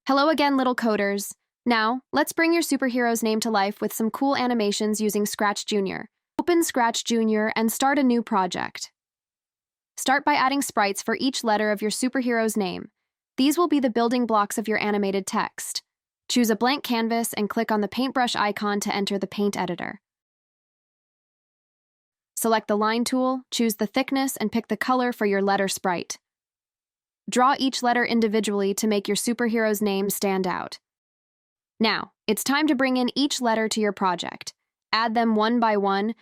Hello again, little coders. Now, let's bring your superhero's name to life with some cool animations using Scratch Junior. Open Scratch Junior and start a new project. Start by adding sprites for each letter of your superhero's name. These will be the building blocks of your animated text. Choose a blank canvas and click on the paintbrush icon to enter the paint editor. Select the line tool, choose the thickness, and pick the color for your letter sprite. Draw each letter individually to make your superhero's name stand out. Now, it's time to bring in each letter to your project. Add them one by one.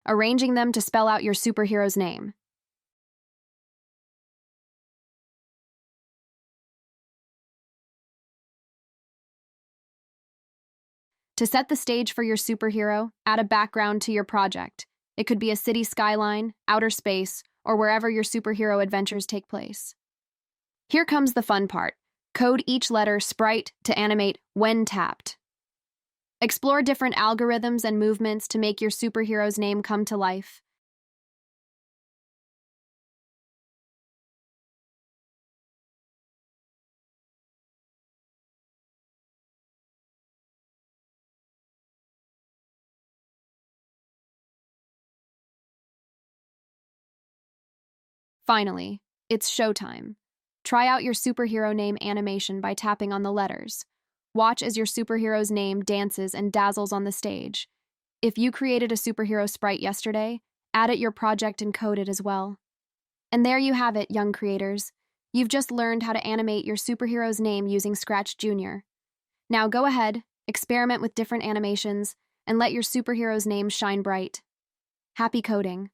Arranging them to spell out your superhero's name. To set the stage for your superhero, add a background to your project. It could be a city skyline, outer space, or wherever your superhero adventures take place. Here comes the fun part. Code each letter sprite to animate when tapped. Explore different algorithms and movements to make your superhero's name come to life. Finally, it's showtime. Try out your superhero name animation by tapping on the letters. Watch as your superhero's name dances and dazzles on the stage. If you created a superhero sprite yesterday, add it your project and code it as well. And there you have it, young creators. You've just learned how to animate your superhero's name using Scratch Junior. Now go ahead, experiment with different animations, and let your superhero's name shine bright. Happy coding!